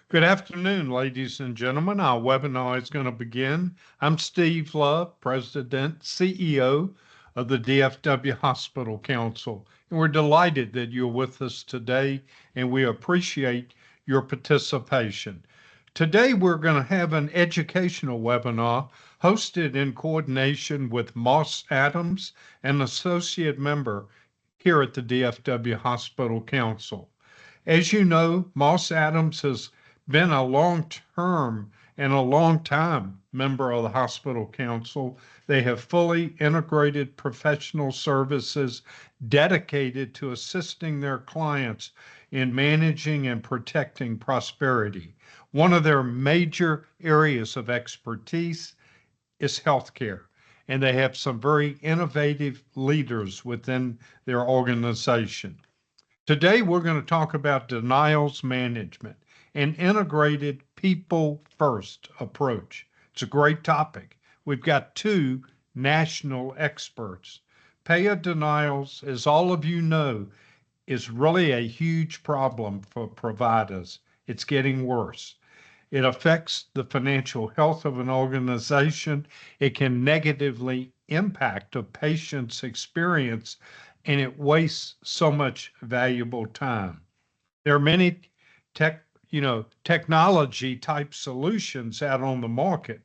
Good afternoon, ladies and gentlemen. Our webinar is going to begin. I'm Steve Love, President, CEO of the DFW Hospital Council, and we're delighted that you're with us today, and we appreciate your participation. Today, we're going to have an educational webinar hosted in coordination with Moss Adams, an associate member here at the DFW Hospital Council. As you know, Moss Adams has been a long-term and a long-time member of the Hospital Council. They have fully integrated professional services dedicated to assisting their clients in managing and protecting prosperity. One of their major areas of expertise is healthcare, and they have some very innovative leaders within their organization. Today, we're going to talk about denials management, an integrated people first approach. It's a great topic. We've got two national experts. Payer denials, as all of you know, is really a huge problem for providers. It's getting worse. It affects the financial health of an organization. It can negatively impact a patient's experience, and it wastes so much valuable time. There are many technology type solutions out on the market,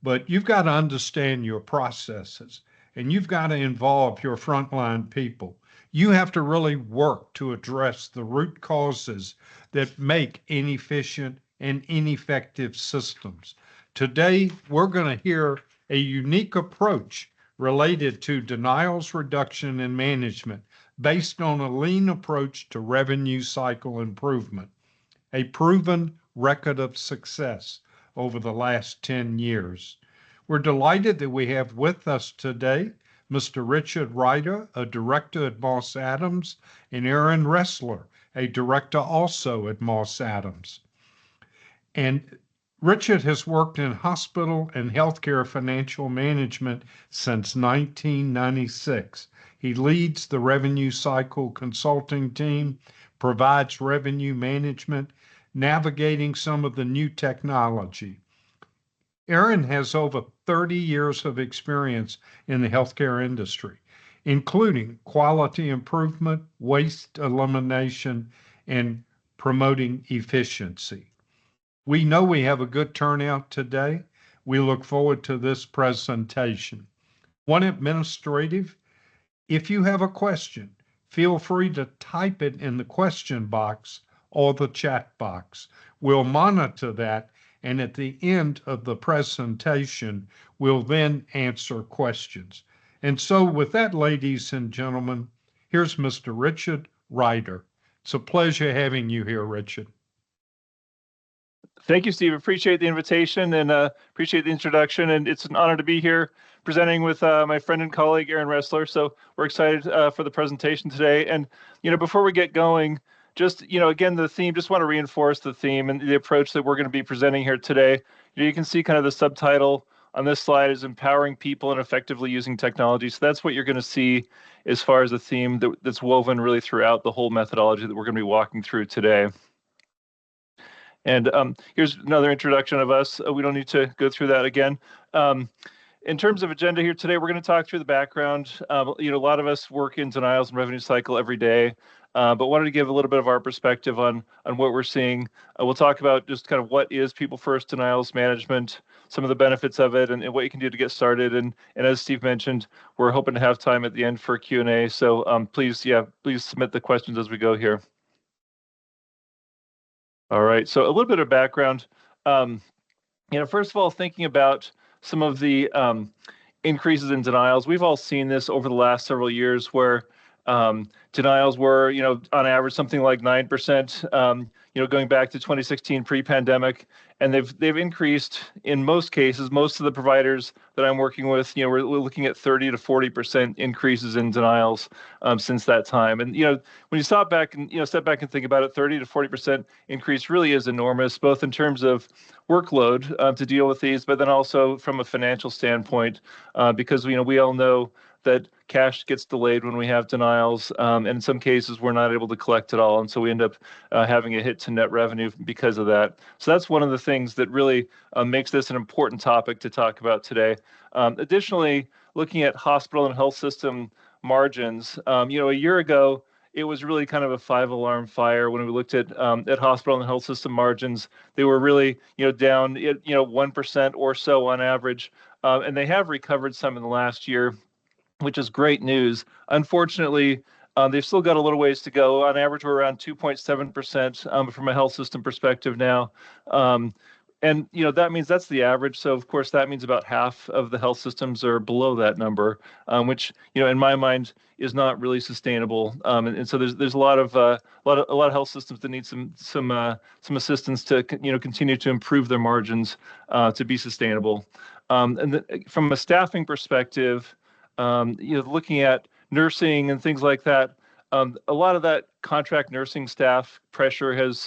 but you've got to understand your processes and you've got to involve your frontline people. You have to really work to address the root causes that make inefficient and ineffective systems. Today, we're going to hear a unique approach related to denials reduction and management based on a lean approach to revenue cycle improvement, a proven record of success over the last 10 years. We're delighted that we have with us today Mr. Richard Riter, a director at Moss Adams, and Erin Ressler, a director also at Moss Adams. And Richard has worked in hospital and healthcare financial management since 1996. He leads the revenue cycle consulting team, provides revenue management, navigating some of the new technology. Erin has over 30 years of experience in the healthcare industry, including quality improvement, waste elimination, and promoting efficiency. We know we have a good turnout today. We look forward to this presentation. One administrative, if you have a question, feel free to type it in the question box or the chat box. We'll monitor that, and at the end of the presentation, we'll then answer questions. And so with that, ladies and gentlemen, here's Mr. Richard Riter. It's a pleasure having you here, Richard. Thank you, Steve. Appreciate the invitation and appreciate the introduction. And it's an honor to be here presenting with my friend and colleague, Erin Ressler. So we're excited for the presentation today. And, before we get going, just, again, the theme, just want to reinforce the theme and the approach that we're going to be presenting here today. You can see kind of the subtitle on this slide is empowering people and effectively using technology. So that's what you're going to see as far as the theme that's woven really throughout the whole methodology that we're going to be walking through today. And here's another introduction of us. We don't need to go through that again. In terms of agenda here today, we're going to talk through the background. A lot of us work in denials and revenue cycle every day, but wanted to give a little bit of our perspective on what we're seeing. We'll talk about just kind of what is people first denials management, some of the benefits of it, and what you can do to get started. And as Steve mentioned, we're hoping to have time at the end for Q&A. So please submit the questions as we go here. All right, so a little bit of background. First of all, thinking about some of the increases in denials, we've all seen this over the last several years where denials were, on average something like 9%, going back to 2016 pre-pandemic, and they've increased in most cases. Most of the providers that I'm working with, we're looking at 30 to 40% increases in denials since that time. And when you step back and think about it, 30 to 40% increase really is enormous, both in terms of workload to deal with these, but then also from a financial standpoint, because we all know that cash gets delayed when we have denials, and in some cases we're not able to collect at all, and so we end up having a hit to net revenue because of that. So that's one of the things that really makes this an important topic to talk about today. Additionally, looking at hospital and health system margins, a year ago, it was really kind of a five-alarm fire when we looked at hospital and health system margins. They were really, down, 1% or so on average, and they have recovered some in the last year, which is great news. Unfortunately, they've still got a little ways to go. On average, we're around 2.7% from a health system perspective now. And that means that's the average. So of course that means about half of the health systems are below that number, which in my mind is not really sustainable. And so there's a lot of health systems that need some assistance to continue to improve their margins to be sustainable. From a staffing perspective, looking at nursing and things like that, a lot of that contract nursing staff pressure has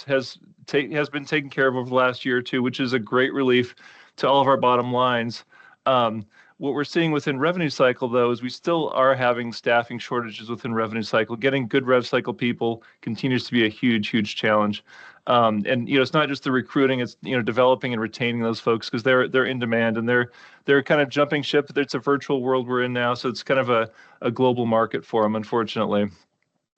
been taken care of over the last year or two, which is a great relief to all of our bottom lines. What we're seeing within revenue cycle, though, is we still are having staffing shortages within revenue cycle. Getting good rev cycle people continues to be a huge challenge. And it's not just the recruiting; it's developing and retaining those folks because they're in demand and they're kind of jumping ship. It's a virtual world we're in now, so it's kind of a global market for them, unfortunately.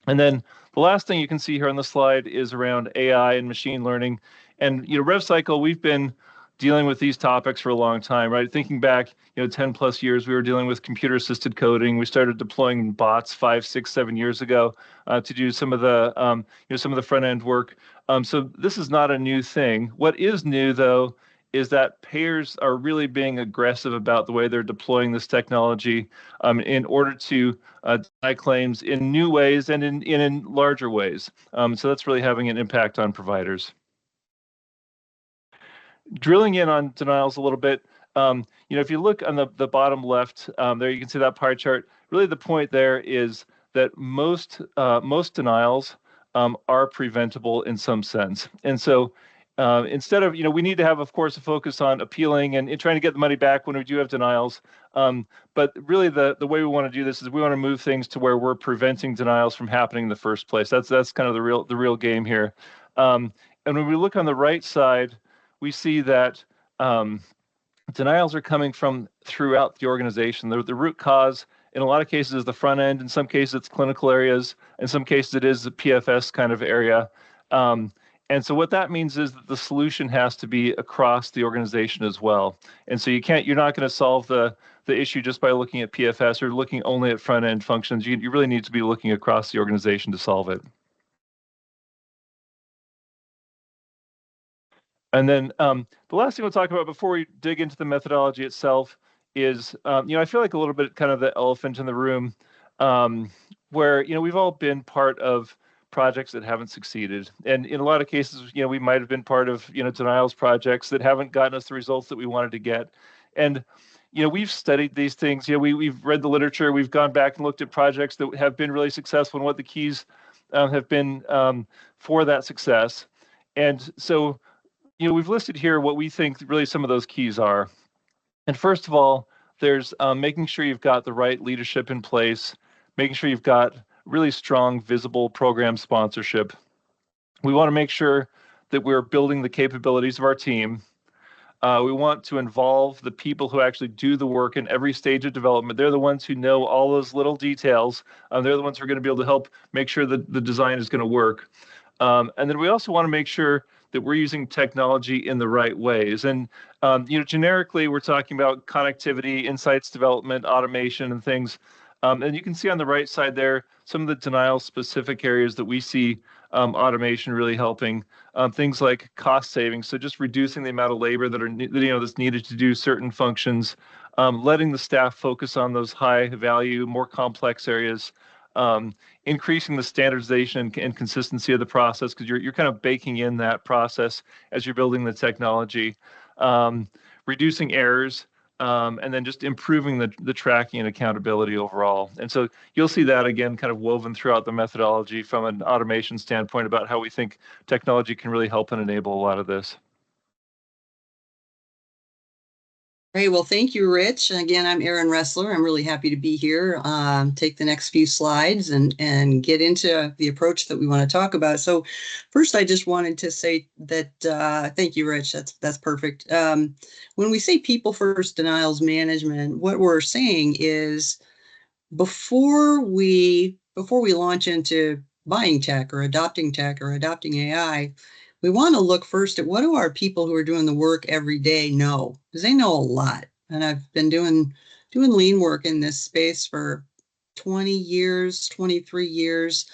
And then the last thing you can see here on the slide is around AI and machine learning. And rev cycle, we've been dealing with these topics for a long time, right? Thinking back, 10 plus years, we were dealing with computer assisted coding. We started deploying bots 5, 6, 7 years ago to do some of the front end work. So this is not a new thing. What is new, though, is that payers are really being aggressive about the way they're deploying this technology in order to deny claims in new ways and in larger ways. So that's really having an impact on providers. Drilling in on denials a little bit, if you look on the bottom left, there you can see that pie chart. Really, the point there is that most denials are preventable in some sense, and so instead of we need to have, of course, a focus on appealing and trying to get the money back when we do have denials. But really, the way we want to do this is we want to move things to where we're preventing denials from happening in the first place. That's kind of the real game here. And when we look on the right side, we see that denials are coming from throughout the organization. The root cause, in a lot of cases, is the front end. In some cases, it's clinical areas. In some cases, it is the PFS kind of area. And so what that means is that the solution has to be across the organization as well. And so you're not going to solve the issue just by looking at PFS or looking only at front end functions. You really need to be looking across the organization to solve it. And then the last thing we'll talk about before we dig into the methodology itself is, I feel like a little bit kind of the elephant in the room, where we've all been part of projects that haven't succeeded, and in a lot of cases, we might have been part of denials projects that haven't gotten us the results that we wanted to get, and we've studied these things. We've read the literature, we've gone back and looked at projects that have been really successful and what the keys have been for that success, and so. We've listed here what we think really some of those keys are. And first of all, there's making sure you've got the right leadership in place, making sure you've got really strong, visible program sponsorship. We want to make sure that we're building the capabilities of our team. We want to involve the people who actually do the work in every stage of development. They're the ones who know all those little details. They're the ones who are going to be able to help make sure that the design is going to work. And then we also want to make sure that we're using technology in the right ways. And, generically, we're talking about connectivity, insights development, automation, and things. And you can see on the right side there, some of the denial-specific areas that we see automation really helping. Things like cost savings, so just reducing the amount of labor that's needed to do certain functions, letting the staff focus on those high-value, more complex areas, increasing the standardization and consistency of the process because you're kind of baking in that process as you're building the technology, reducing errors, and then just improving the tracking and accountability overall. And so you'll see that again kind of woven throughout the methodology from an automation standpoint about how we think technology can really help and enable a lot of this. Great. Well, thank you, Rich. Again, I'm Erin Ressler. I'm really happy to be here. Take the next few slides and get into the approach that we want to talk about. So, first, I just wanted to say that thank you, Rich. That's perfect. When we say people first denials management, what we're saying is before we launch into buying tech or adopting AI, we want to look first at what do our people who are doing the work every day know, because they know a lot. And I've been doing lean work in this space for 20 years, 23 years.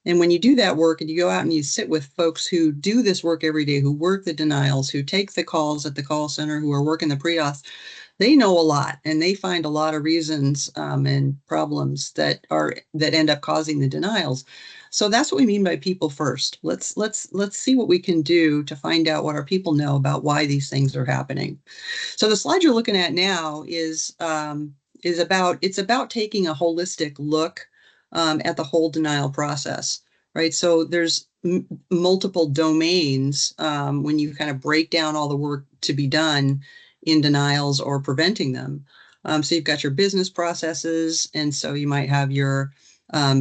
And when you do that work and you go out and you sit with folks who do this work every day, who work the denials, who take the calls at the call center, who are working the pre-auth, they know a lot, and they find a lot of reasons and problems that end up causing the denials. So that's what we mean by people first. Let's see what we can do to find out what our people know about why these things are happening. So the slide you're looking at now is about taking a holistic look at the whole denial process, right? So there's multiple domains when you kind of break down all the work to be done in denials or preventing them. So you've got your business processes, and so you might have your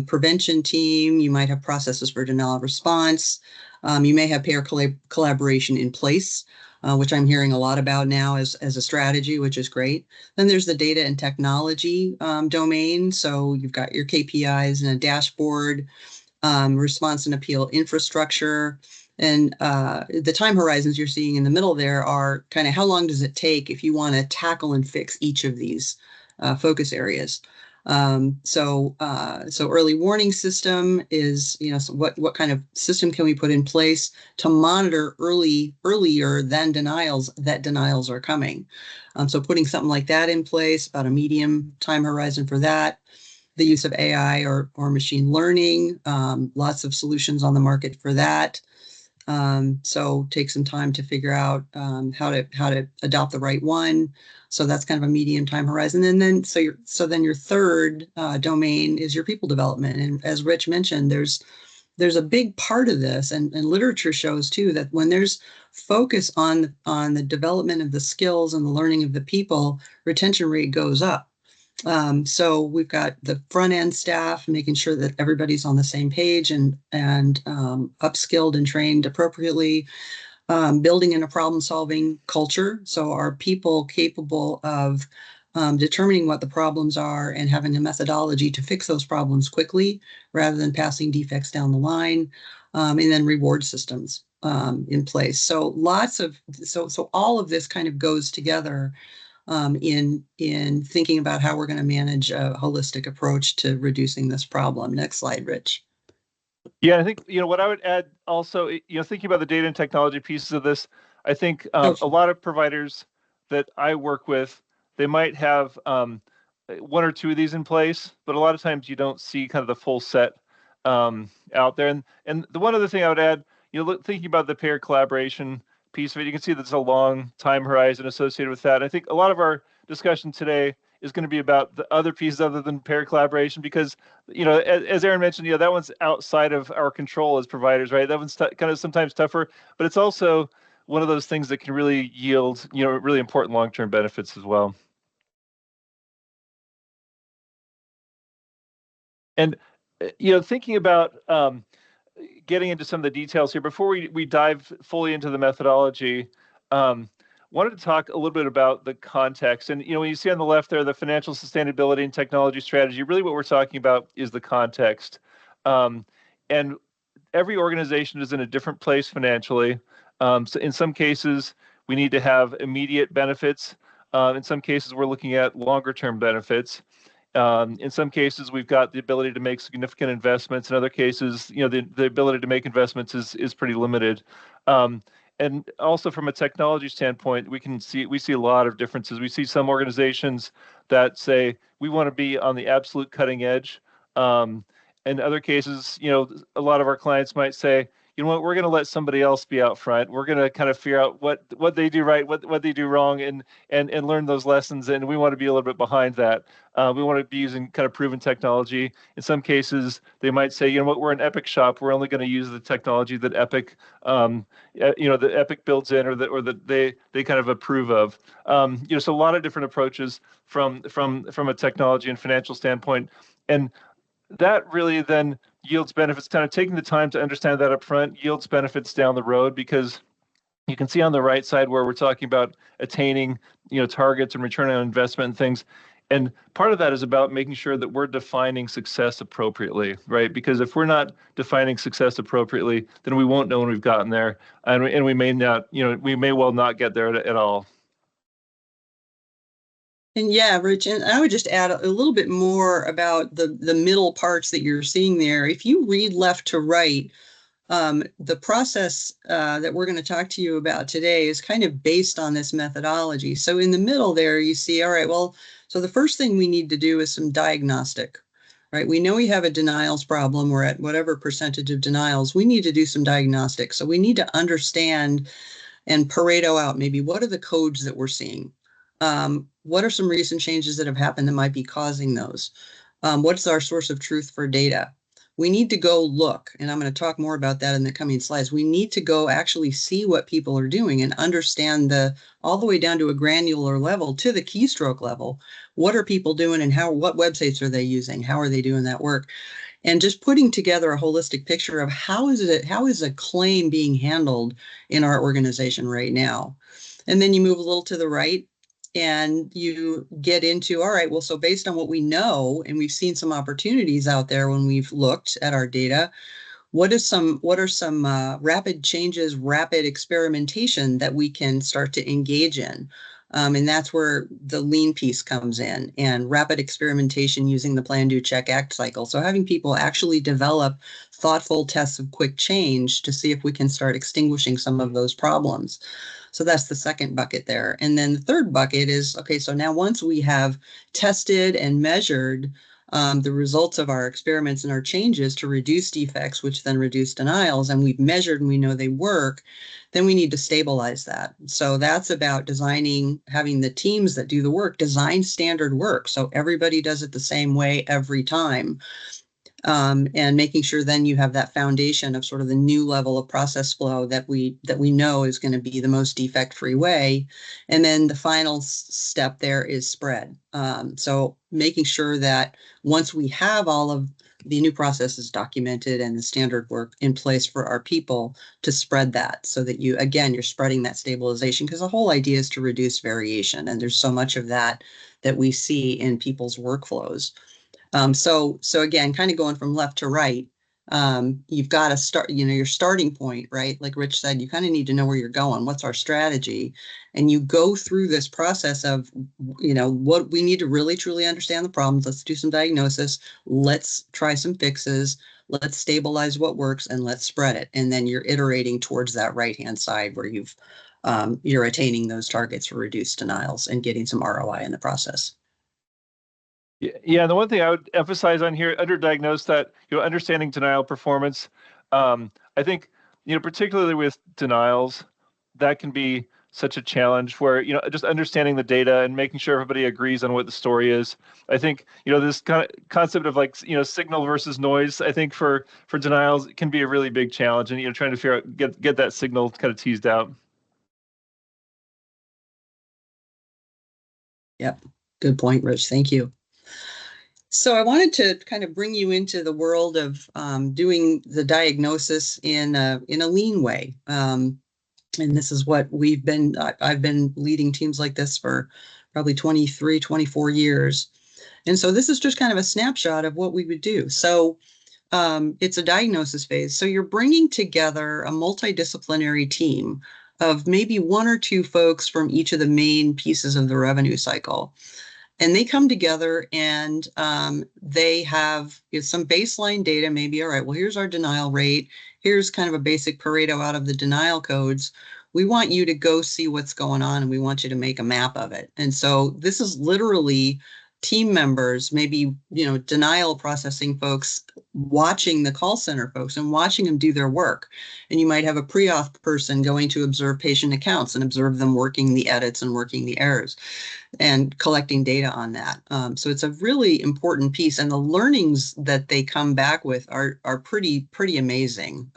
prevention team, you might have processes for denial response, you may have payer collaboration in place, which I'm hearing a lot about now as a strategy, which is great. Then there's the data and technology domain. So you've got your KPIs and a dashboard, response and appeal infrastructure. And the time horizons you're seeing in the middle there are kind of how long does it take if you want to tackle and fix each of these focus areas. So early warning system is, so what kind of system can we put in place to monitor earlier than denials are coming. So putting something like that in place, about a medium time horizon for that. The use of AI or machine learning, lots of solutions on the market for that. So take some time to figure out how to adopt the right one. So that's kind of a medium time horizon. And then then your third domain is your people development. And as Rich mentioned, there's a big part of this, and literature shows too that when there's focus on the development of the skills and the learning of the people, retention rate goes up. So we've got the front end staff making sure that everybody's on the same page and upskilled and trained appropriately, building in a problem solving culture. So are people capable of determining what the problems are and having a methodology to fix those problems quickly rather than passing defects down the line, and then reward systems in place. So so all of this kind of goes together in thinking about how we're going to manage a holistic approach to reducing this problem. Next slide, Rich. Yeah, I think what I would add also, thinking about the data and technology pieces of this, I think a lot of providers that I work with, they might have one or two of these in place, but a lot of times you don't see kind of the full set out there. And the one other thing I would add, thinking about the payer collaboration piece of it, you can see there's a long time horizon associated with that. I think a lot of our discussion today is going to be about the other pieces other than payer collaboration, because, as Erin mentioned, that one's outside of our control as providers, right? That one's kind of sometimes tougher, but it's also one of those things that can really yield, really important long-term benefits as well. And, thinking about getting into some of the details here, before we dive fully into the methodology, wanted to talk a little bit about the context. And, when you see on the left there, the financial sustainability and technology strategy, really what we're talking about is the context. And every organization is in a different place financially. So in some cases, we need to have immediate benefits. In some cases, we're looking at longer term benefits. In some cases, we've got the ability to make significant investments. In other cases, the ability to make investments is pretty limited. And also from a technology standpoint, we see a lot of differences. We see some organizations that say we want to be on the absolute cutting edge. In other cases, a lot of our clients might say, you know what, we're going to let somebody else be out front. We're going to kind of figure out what they do right, what they do wrong, and learn those lessons. And we want to be a little bit behind that. We want to be using kind of proven technology. In some cases, they might say, you know what, we're an Epic shop. We're only going to use the technology that Epic, that Epic builds in, or that they kind of approve of. So a lot of different approaches from a technology and financial standpoint, and that really then yields benefits. Kind of taking the time to understand that up front yields benefits down the road, because you can see on the right side where we're talking about attaining, targets and return on investment and things. And part of that is about making sure that we're defining success appropriately, right? Because if we're not defining success appropriately, then we won't know when we've gotten there, and we may not, we may well not get there at all. And yeah, Rich, and I would just add a little bit more about the middle parts that you're seeing there. If you read left to right, the process that we're going to talk to you about today is kind of based on this methodology. So in the middle there, you see, all right, well, so the first thing we need to do is some diagnostic, right? We know we have a denials problem. We're at whatever percentage of denials. We need to do some diagnostic. So we need to understand and Pareto out maybe what are the codes that we're seeing. What are some recent changes that have happened that might be causing those? What's our source of truth for data? We need to go look, and I'm going to talk more about that in the coming slides. We need to go actually see what people are doing and understand all the way down to a granular level, to the keystroke level. What are people doing, and what websites are they using? How are they doing that work? And just putting together a holistic picture of how is a claim being handled in our organization right now. And then you move a little to the right, and you get into, all right, well, so based on what we know, and we've seen some opportunities out there when we've looked at our data, what are some rapid changes, rapid experimentation that we can start to engage in? And that's where the lean piece comes in, and rapid experimentation using the plan, do, check, act cycle. So having people actually develop thoughtful tests of quick change to see if we can start extinguishing some of those problems. So that's the second bucket there. And then the third bucket is, okay, so now once we have tested and measured the results of our experiments and our changes to reduce defects, which then reduce denials, and we've measured and we know they work, then we need to stabilize that. So that's about having the teams that do the work design standard work. So everybody does it the same way every time. And making sure then you have that foundation of sort of the new level of process flow that we know is going to be the most defect-free way. And then the final step there is spread. So making sure that once we have all of the new processes documented and the standard work in place for our people, to spread that so that you're spreading that stabilization, because the whole idea is to reduce variation. And there's so much of that we see in people's workflows. So again, kind of going from left to right, you've got to start, your starting point, right? Like Rich said, you kind of need to know where you're going. What's our strategy? And you go through this process of, what we need to really, truly understand the problems. Let's do some diagnosis. Let's try some fixes. Let's stabilize what works, and let's spread it. And then you're iterating towards that right-hand side where you're attaining those targets for reduced denials and getting some ROI in the process. Yeah, and the one thing I would emphasize on here, underdiagnosed, that understanding denial performance. I think particularly with denials, that can be such a challenge where just understanding the data and making sure everybody agrees on what the story is. I think this kind of concept of signal versus noise, I think for denials can be a really big challenge, and trying to figure out get that signal kind of teased out. Yep, good point, Rich. Thank you. So I wanted to kind of bring you into the world of doing the diagnosis in a lean way. And this is what I've been leading teams like this for probably 23, 24 years. And so this is just kind of a snapshot of what we would do. So it's a diagnosis phase. So you're bringing together a multidisciplinary team of maybe one or two folks from each of the main pieces of the revenue cycle. And they come together and they have some baseline data, maybe, all right, well, here's our denial rate. Here's kind of a basic Pareto out of the denial codes. We want you to go see what's going on, and we want you to make a map of it. And so this is literally team members, maybe, denial processing folks, watching the call center folks and watching them do their work. And you might have a pre-auth person going to observe patient accounts and observe them working the edits and working the errors and collecting data on that. So it's a really important piece, and the learnings that they come back with are pretty amazing.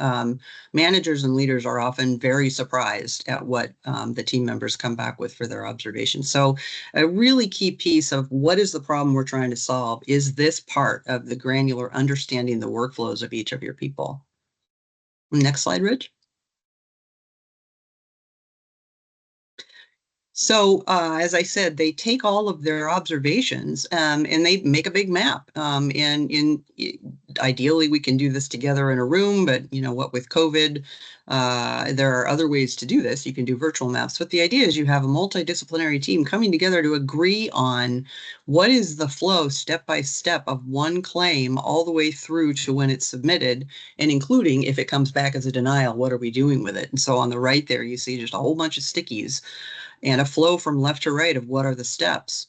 Managers and leaders are often very surprised at what the team members come back with for their observations. So a really key piece of what is the problem we're trying to solve is this part of the granular understanding the workflows of each of your people. Next slide, Rich. So as I said, they take all of their observations and they make a big map. Ideally, we can do this together in a room, but what with COVID, there are other ways to do this. You can do virtual maps, but the idea is you have a multidisciplinary team coming together to agree on what is the flow step by step of one claim all the way through to when it's submitted, and including if it comes back as a denial, what are we doing with it? And so on the right there, you see just a whole bunch of stickies and a flow from left to right of what are the steps.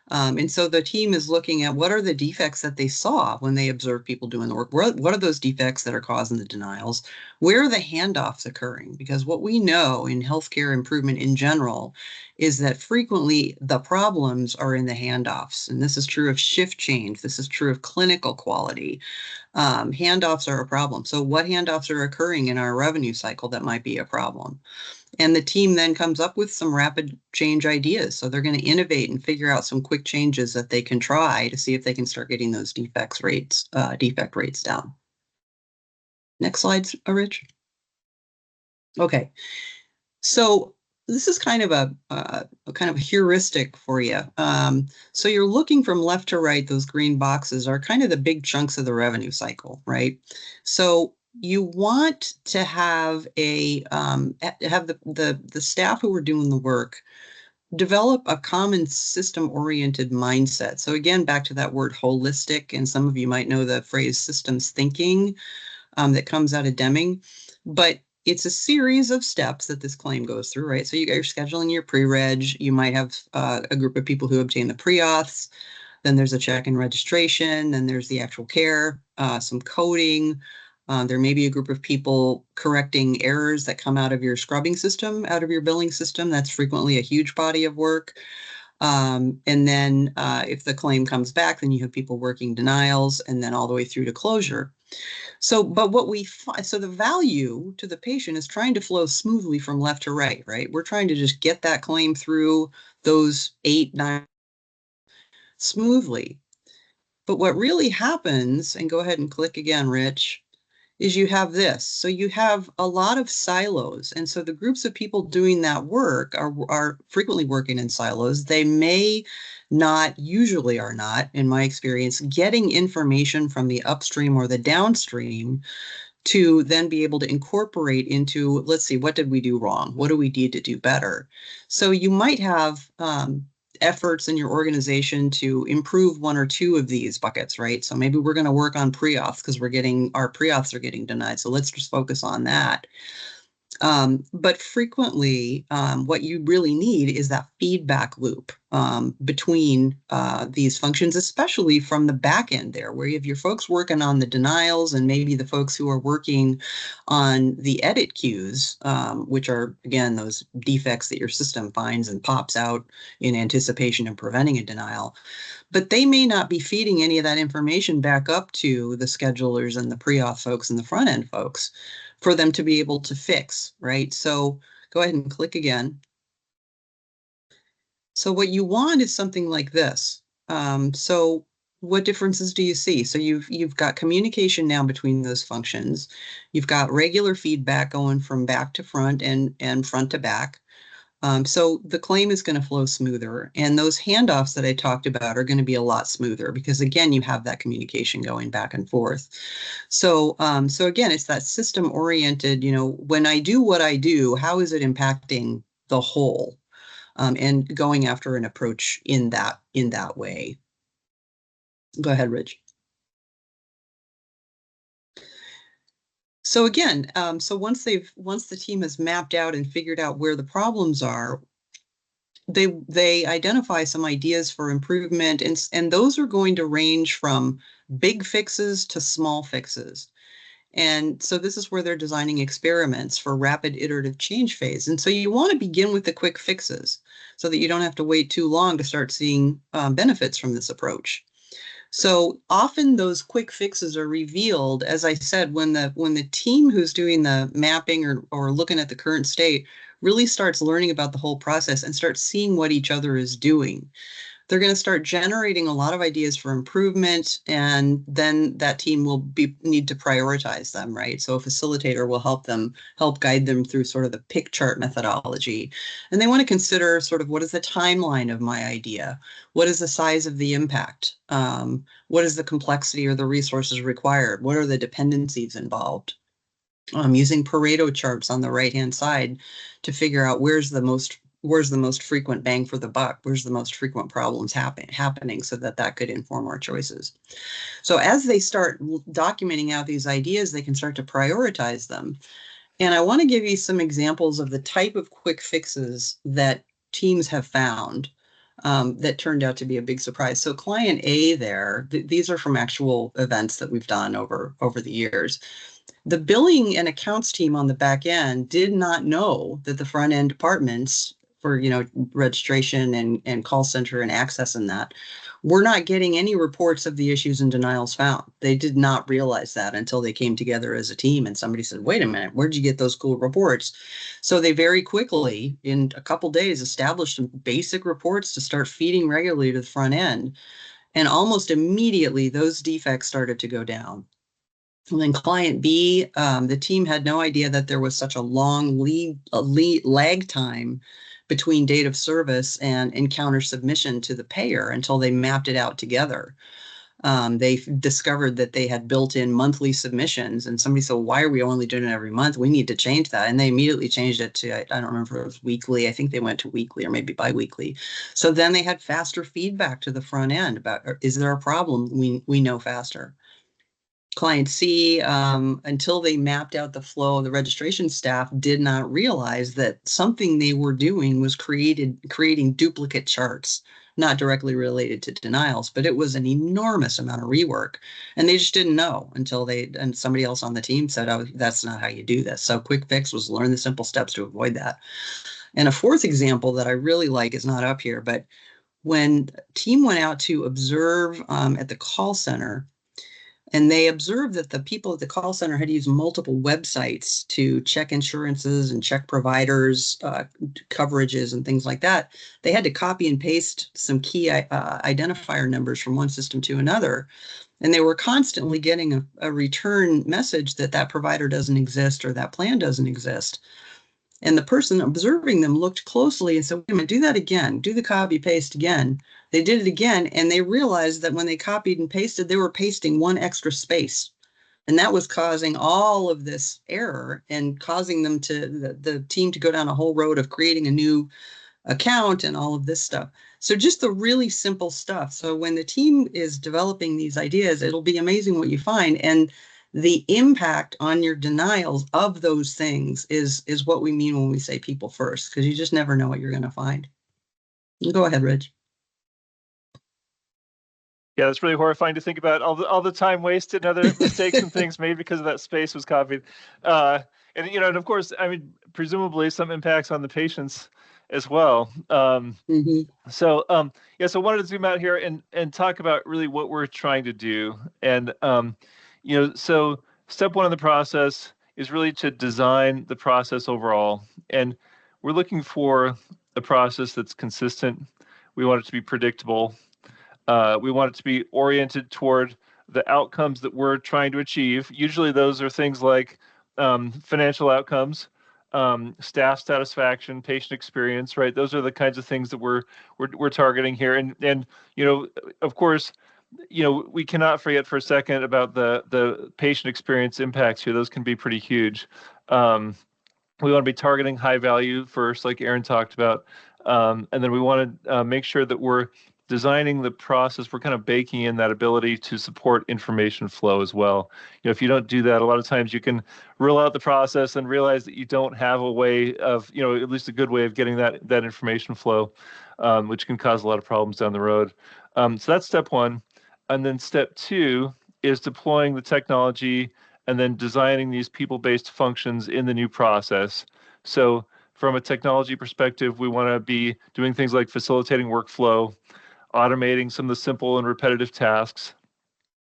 And so the team is looking at what are the defects that they saw when they observed people doing the work. What are those defects that are causing the denials? Where are the handoffs occurring? Because what we know in healthcare improvement in general is that frequently the problems are in the handoffs. And this is true of shift change. This is true of clinical quality. Handoffs are a problem. So what handoffs are occurring in our revenue cycle that might be a problem? And the team then comes up with some rapid change ideas. So they're going to innovate and figure out some quick changes that they can try to see if they can start getting those defect rates down. Next slide, Rich. Okay, so this is kind of a heuristic for you. So you're looking from left to right. Those green boxes are kind of the big chunks of the revenue cycle, right? So you want to have the staff who are doing the work develop a common system-oriented mindset. So again, back to that word holistic, and some of you might know the phrase systems thinking that comes out of Deming, but it's a series of steps that this claim goes through, right? So you're scheduling your pre-reg, you might have a group of people who obtain the pre-auths, then there's a check and registration, then there's the actual care, some coding. There may be a group of people correcting errors that come out of your scrubbing system, out of your billing system. That's frequently a huge body of work. And then if the claim comes back, then you have people working denials and then all the way through to closure. So, but what we find, so the value to the patient is trying to flow smoothly from left to right, right? We're trying to just get that claim through those 8, 9 smoothly. But what really happens, and go ahead and click again, Rich, is you have this. So you have a lot of silos. And so the groups of people doing that work are frequently working in silos. They may not, usually are not, in my experience, getting information from the upstream or the downstream to then be able to incorporate into, let's see, what did we do wrong? What do we need to do better? So you might have efforts in your organization to improve one or two of these buckets, right? So maybe we're going to work on pre-auths because our pre-auths are getting denied. So let's just focus on that. But frequently, what you really need is that feedback loop between these functions, especially from the back end there, where you have your folks working on the denials and maybe the folks who are working on the edit queues, which are, again, those defects that your system finds and pops out in anticipation of preventing a denial. But they may not be feeding any of that information back up to the schedulers and the pre-auth folks and the front end folks for them to be able to fix, right? So go ahead and click again. So what you want is something like this. So what differences do you see? So you've got communication now between those functions. You've got regular feedback going from back to front and front to back. So the claim is going to flow smoother, and those handoffs that I talked about are going to be a lot smoother because, again, you have that communication going back and forth. So, so again, it's that system-oriented, when I do what I do, how is it impacting the whole? And going after an approach in that way. Go ahead, Rich. So again, so once the team has mapped out and figured out where the problems are, they identify some ideas for improvement, and those are going to range from big fixes to small fixes. And so this is where they're designing experiments for rapid iterative change phase. And so you want to begin with the quick fixes so that you don't have to wait too long to start seeing benefits from this approach. So often those quick fixes are revealed, as I said, when the team who's doing the mapping or looking at the current state really starts learning about the whole process and starts seeing what each other is doing. They're going to start generating a lot of ideas for improvement, and then that team will need to prioritize them, right? So a facilitator will help guide them through sort of the pick chart methodology. And they want to consider sort of, what is the timeline of my idea? What is the size of the impact? What is the complexity or the resources required? What are the dependencies involved? Using Pareto charts on the right-hand side to figure out where's the most frequent bang for the buck, where's the most frequent problems happening, so that could inform our choices. So as they start documenting out these ideas, they can start to prioritize them. And I want to give you some examples of the type of quick fixes that teams have found that turned out to be a big surprise. So client A there, these are from actual events that we've done over the years. The billing and accounts team on the back end did not know that the front end departments for, registration and call center and access and that, we're not getting any reports of the issues and denials found. They did not realize that until they came together as a team and somebody said, wait a minute, where'd you get those cool reports? So they very quickly, in a couple days, established some basic reports to start feeding regularly to the front end. And almost immediately, those defects started to go down. And then client B, the team had no idea that there was such a long lag time between date of service and encounter submission to the payer until they mapped it out together. They discovered that they had built in monthly submissions, and somebody said, why are we only doing it every month? We need to change that. And they immediately changed it to, I don't remember if it was weekly. I think they went to weekly or maybe biweekly. So then they had faster feedback to the front end about, is there a problem? We know faster. Client C, until they mapped out the flow, the registration staff did not realize that something they were doing was creating duplicate charts, not directly related to denials, but it was an enormous amount of rework. And they just didn't know until and somebody else on the team said, oh, that's not how you do this. So quick fix was learn the simple steps to avoid that. And a fourth example that I really like is not up here, but when team went out to observe at the call center, and they observed that the people at the call center had used multiple websites to check insurances and check providers, coverages and things like that. They had to copy and paste some key identifier numbers from one system to another. And they were constantly getting a return message that that provider doesn't exist or that plan doesn't exist. And the person observing them looked closely and said, wait a minute, do that again, do the copy paste again. They did it again, and they realized that when they copied and pasted, they were pasting one extra space. And that was causing all of this error and causing them the team to go down a whole road of creating a new account and all of this stuff. So just the really simple stuff. So when the team is developing these ideas, it'll be amazing what you find. And the impact on your denials of those things is what we mean when we say people first, because you just never know what you're going to find. Go ahead, Rich. Yeah, that's really horrifying to think about, all the time wasted and other mistakes and things made because of that space was copied. And and of course, I mean, presumably some impacts on the patients as well. So so wanted to zoom out here and talk about really what we're trying to do. And so step one in the process is really to design the process overall. And we're looking for a process that's consistent. We want it to be predictable. We want it to be oriented toward the outcomes that we're trying to achieve. Usually those are things like financial outcomes, staff satisfaction, patient experience, right? Those are the kinds of things that we're targeting here. And of course, we cannot forget for a second about the patient experience impacts here. Those can be pretty huge. We want to be targeting high value first, like Erin talked about. And then we want to make sure that we're designing the process, we're kind of baking in that ability to support information flow as well. If you don't do that, a lot of times you can roll out the process and realize that you don't have a way of, at least a good way of getting that information flow, which can cause a lot of problems down the road. So that's step one. And then step two is deploying the technology and then designing these people-based functions in the new process. So from a technology perspective, we want to be doing things like facilitating workflow, automating some of the simple and repetitive tasks,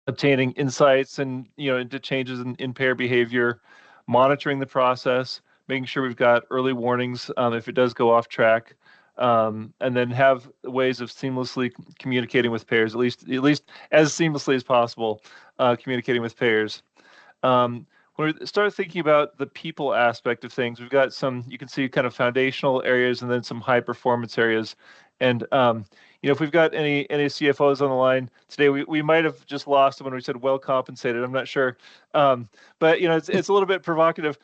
obtaining insights and into changes in payer behavior, monitoring the process, making sure we've got early warnings if it does go off track, and then have ways of seamlessly communicating with payers, at least as seamlessly as possible, communicating with payers. When we start thinking about the people aspect of things, we've got some, you can see kind of foundational areas and then some high performance areas. And, if we've got any CFOs on the line today, we might have just lost them when we said well compensated. I'm not sure. But, it's a little bit provocative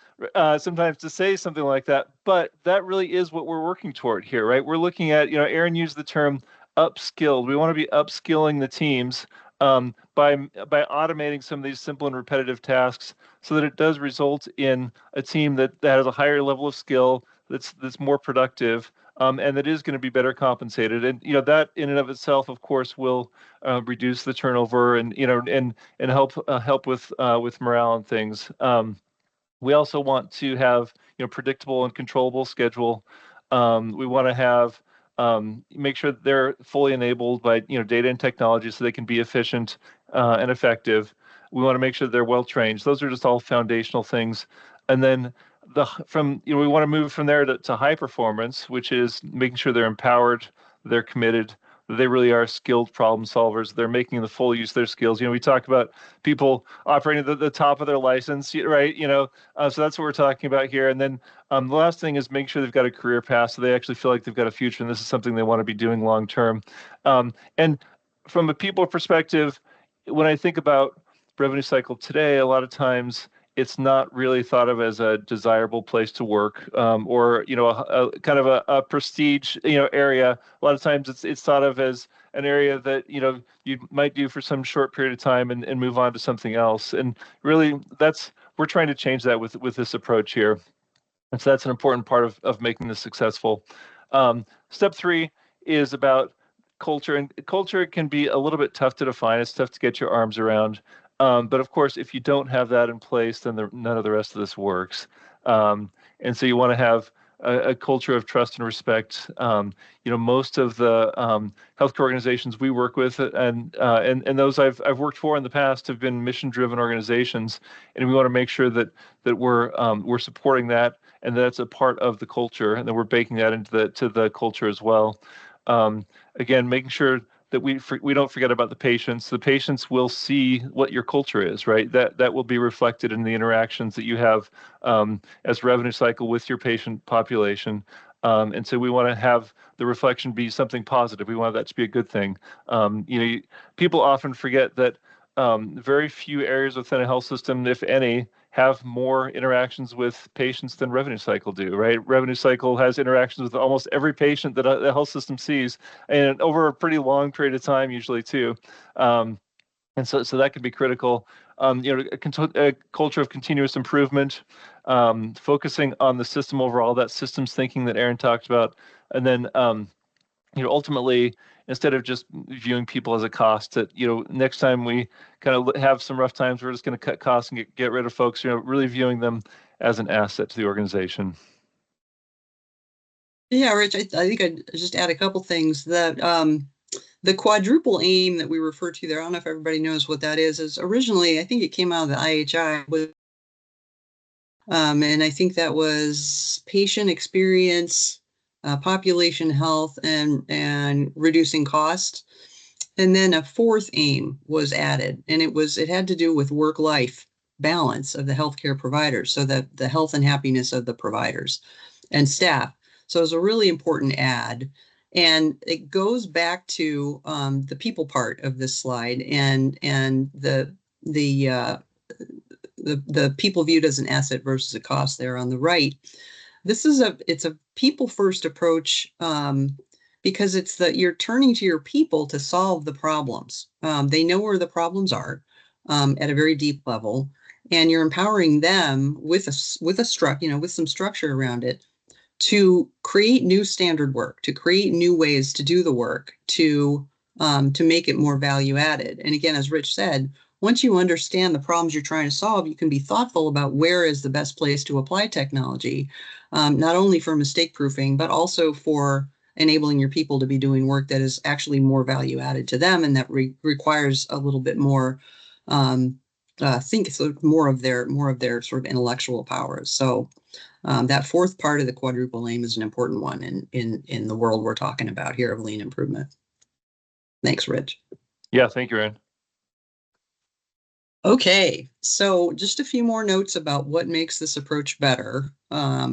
sometimes to say something like that. But that really is what we're working toward here, right? We're looking at, Erin used the term upskilled. We want to be upskilling the teams by automating some of these simple and repetitive tasks so that it does result in a team that has a higher level of skill, that's more productive, and that is going to be better compensated. And that in and of itself, of course, will reduce the turnover and help with morale and things. We also want to have predictable and controllable schedule. We want to have make sure that they're fully enabled by data and technology so they can be efficient and effective. We want to make sure they're well trained. So those are just all foundational things. And then we want to move from there to high performance, which is making sure they're empowered, they're committed, they really are skilled problem solvers. They're making the full use of their skills. We talk about people operating at the top of their license, right? So that's what we're talking about here. And then the last thing is make sure they've got a career path so they actually feel like they've got a future and this is something they want to be doing long term. And from a people perspective, when I think about revenue cycle today, a lot of times it's not really thought of as a desirable place to work, or a kind of a prestige area. A lot of times it's thought of as an area that you might do for some short period of time and move on to something else. And really, we're trying to change that with this approach here. And so that's an important part of making this successful. Step three is about culture, and culture can be a little bit tough to define. It's tough to get your arms around. But of course, if you don't have that in place, then none of the rest of this works. And so you want to have a culture of trust and respect. Most of the healthcare organizations we work with, and those I've worked for in the past, have been mission-driven organizations, and we want to make sure that we're supporting that, and that's a part of the culture, and then we're baking that into the culture as well. Again, making sure that we don't forget about the patients. The patients will see what your culture is, right? That will be reflected in the interactions that you have as revenue cycle with your patient population. And so we want to have the reflection be something positive. We want that to be a good thing. People often forget that very few areas within a health system, if any, have more interactions with patients than revenue cycle do, right? Revenue cycle has interactions with almost every patient that the health system sees, and over a pretty long period of time, usually too. And so that can be critical. A culture of continuous improvement, focusing on the system overall, that systems thinking that Erin talked about, and then ultimately, instead of just viewing people as a cost, that next time we kind of have some rough times, we're just going to cut costs and get rid of folks. Really viewing them as an asset to the organization. Yeah, Rich, I think I'd just add a couple things. That the quadruple aim that we refer to there, I don't know if everybody knows what that is originally, I think it came out of the IHI, and I think that was patient experience, population health, and reducing cost. And then a fourth aim was added, and it had to do with work-life balance of the healthcare providers, so that the health and happiness of the providers and staff. So it's a really important add, and it goes back to the people part of this slide and the people viewed as an asset versus a cost there on the right. It's a people first approach, because it's that you're turning to your people to solve the problems. They know where the problems are at a very deep level, and you're empowering them with with some structure around it to create new standard work, to create new ways to do the work, to make it more value added. And again, as Rich said, once you understand the problems you're trying to solve, you can be thoughtful about where is the best place to apply technology, not only for mistake proofing, but also for enabling your people to be doing work that is actually more value added to them and that requires a little bit more more of their sort of intellectual powers. So that fourth part of the quadruple aim is an important one in the world we're talking about here of lean improvement. Thanks, Rich. Yeah, thank you, Erin. Okay, so just a few more notes about what makes this approach better. I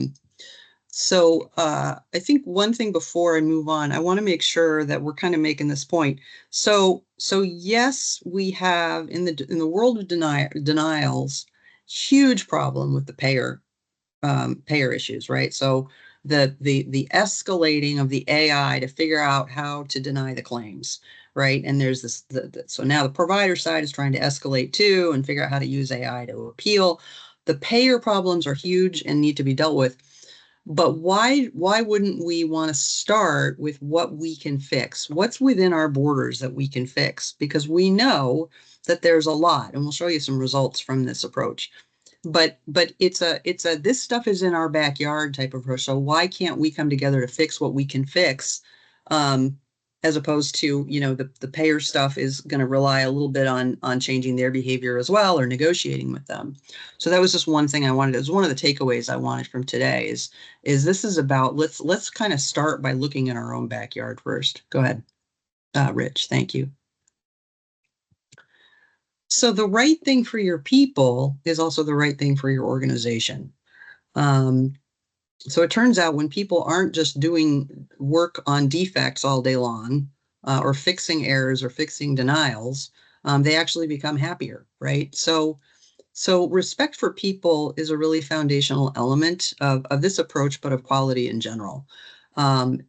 think one thing before I move on, I want to make sure that we're kind of making this point. So yes, we have in the world of denials, huge problem with the payer issues, right? So the escalating of the AI to figure out how to deny the claims, right? And there's this, so now the provider side is trying to escalate too and figure out how to use AI to appeal. The payer problems are huge and need to be dealt with. But why wouldn't we want to start with what we can fix? What's within our borders that we can fix? Because we know that there's a lot, and we'll show you some results from this approach. But it's a this stuff is in our backyard type of approach. So why can't we come together to fix what we can fix, as opposed to, you know, the payer stuff is going to rely a little bit on changing their behavior as well or negotiating with them. So that was just one thing I wanted. It was one of the takeaways I wanted from today is this is about let's kind of start by looking in our own backyard first. Go ahead, Rich. Thank you. So the right thing for your people is also the right thing for your organization. So it turns out when people aren't just doing work on defects all day long, or fixing errors or fixing denials, they actually become happier, right? So respect for people is a really foundational element of this approach, but of quality in general. So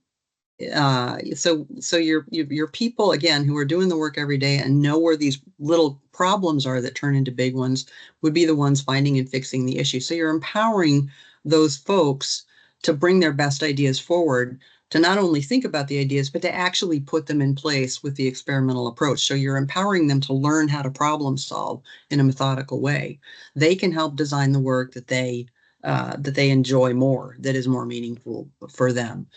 your people, again, who are doing the work every day and know where these little problems are that turn into big ones, would be the ones finding and fixing the issue. So you're empowering those folks to bring their best ideas forward, to not only think about the ideas, but to actually put them in place with the experimental approach. So you're empowering them to learn how to problem solve in a methodical way. They can help design the work that they enjoy more, that is more meaningful for them.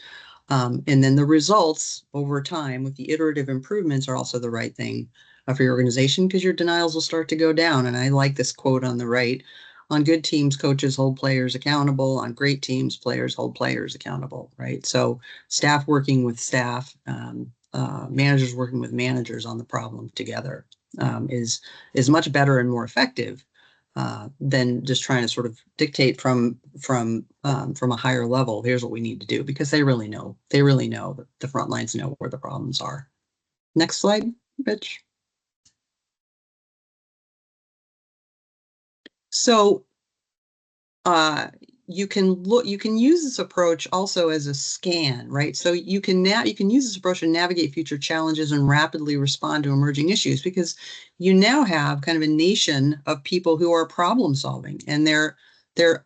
And then the results over time with the iterative improvements are also the right thing for your organization, because your denials will start to go down. And I like this quote on the right: on good teams, coaches hold players accountable. On great teams, players hold players accountable, right? So staff working with staff, managers working with managers on the problem together is much better and more effective than just trying to sort of dictate from a higher level. Here's what we need to do, because they really know that the front lines know where the problems are. Next slide, Rich. So you can use this approach also as a scan, right? So you can use this approach to navigate future challenges and rapidly respond to emerging issues, because you now have kind of a nation of people who are problem solving, and they're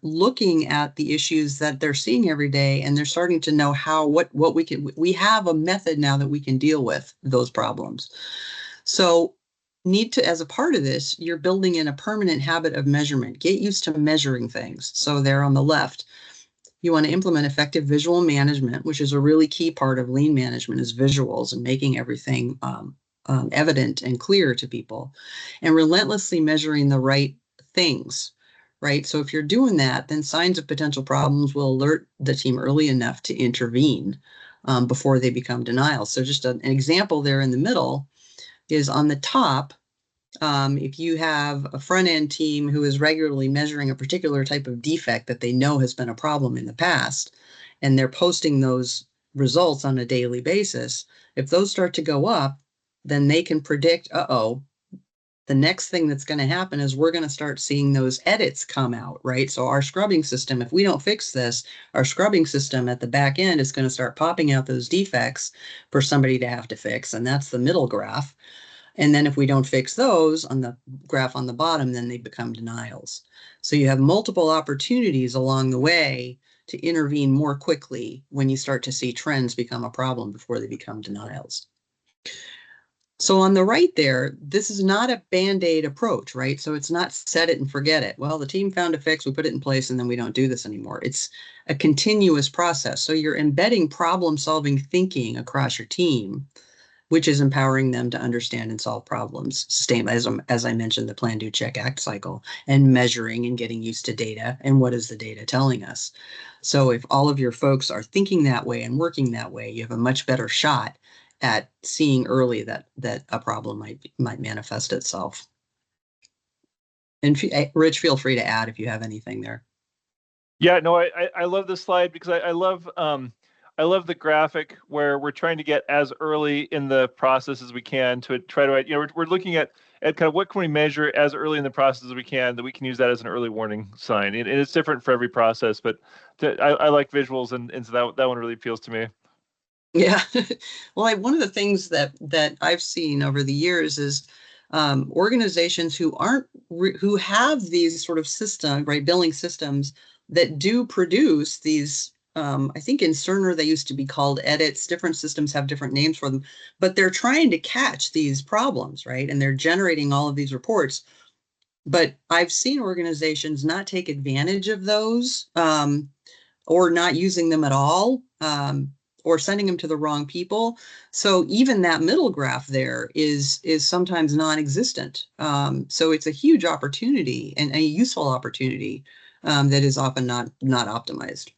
looking at the issues that they're seeing every day, and they're starting to know we have a method now that we can deal with those problems. So as a part of this, you're building in a permanent habit of measurement. Get used to measuring things. So there on the left, you want to implement effective visual management, which is a really key part of lean management, is visuals and making everything evident and clear to people, and relentlessly measuring the right things, right? So if you're doing that, then signs of potential problems will alert the team early enough to intervene before they become denials. So just an example there in the middle is on the top. If you have a front end team who is regularly measuring a particular type of defect that they know has been a problem in the past, and they're posting those results on a daily basis, if those start to go up, then they can predict, the next thing that's going to happen is we're going to start seeing those edits come out, right? So our scrubbing system, if we don't fix this, our scrubbing system at the back end is going to start popping out those defects for somebody to have to fix. And that's the middle graph. And then if we don't fix those on the graph on the bottom, then they become denials. So you have multiple opportunities along the way to intervene more quickly when you start to see trends become a problem before they become denials. So on the right there, this is not a Band-Aid approach, right? So it's not set it and forget it. Well, the team found a fix, we put it in place, and then we don't do this anymore. It's a continuous process. So you're embedding problem-solving thinking across your team, which is empowering them to understand and solve problems, sustain, as I mentioned, the plan, do, check, act cycle, and measuring and getting used to data and what is the data telling us. So if all of your folks are thinking that way and working that way, you have a much better shot at seeing early that a problem might manifest itself. And Rich, feel free to add if you have anything there. Yeah, no, I love this slide because I love the graphic where we're trying to get as early in the process as we can to try to, you know, we're looking at kind of what can we measure as early in the process as we can that we can use that as an early warning sign. And it's different for every process, but I like visuals, and so that one really appeals to me. Yeah. Well, one of the things that I've seen over the years is organizations who who have these sort of system, right, billing systems that do produce these. I think in Cerner they used to be called edits. Different systems have different names for them, but they're trying to catch these problems, right? And they're generating all of these reports. But I've seen organizations not take advantage of those, or not using them at all. Or sending them to the wrong people. So even that middle graph there is sometimes non-existent. So it's a huge opportunity and a useful opportunity that is often not optimized.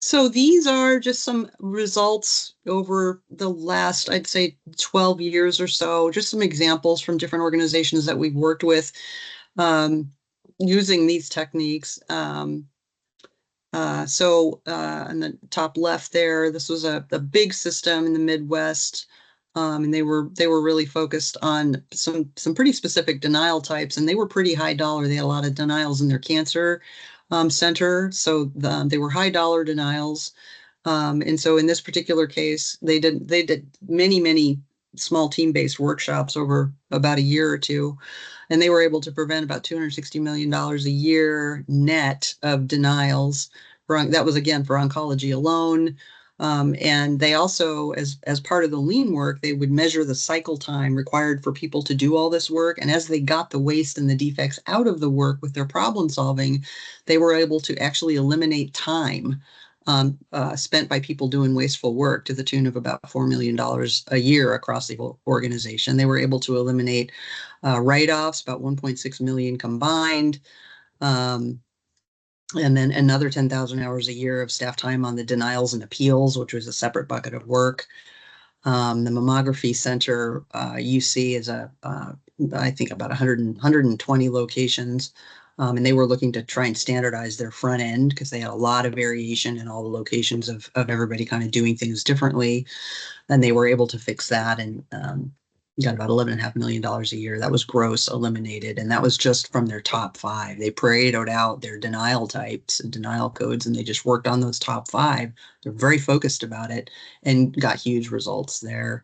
So these are just some results over the last, I'd say, 12 years or so, just some examples from different organizations that we've worked with using these techniques. On the top left there, this was a big system in the Midwest, and they were really focused on some pretty specific denial types, and they were pretty high dollar. They had a lot of denials in their cancer center, so they were high dollar denials. And so in this particular case, they did many small team-based workshops over about a year or two, and they were able to prevent about $260 million a year net of denials. That was, again, for oncology alone. And they also, as part of the lean work, they would measure the cycle time required for people to do all this work. And as they got the waste and the defects out of the work with their problem solving, they were able to actually eliminate time spent by people doing wasteful work to the tune of about $4 million a year across the organization. They were able to eliminate write-offs, about 1.6 million combined, and then another 10,000 hours a year of staff time on the denials and appeals, which was a separate bucket of work. The mammography center you see is I think about 120 locations. And they were looking to try and standardize their front end because they had a lot of variation in all the locations of everybody kind of doing things differently. And they were able to fix that and got about $11.5 million a year. That was gross eliminated. And that was just from their top 5. They Paretoed out their denial types and denial codes, and they just worked on those top 5. They're very focused about it and got huge results there.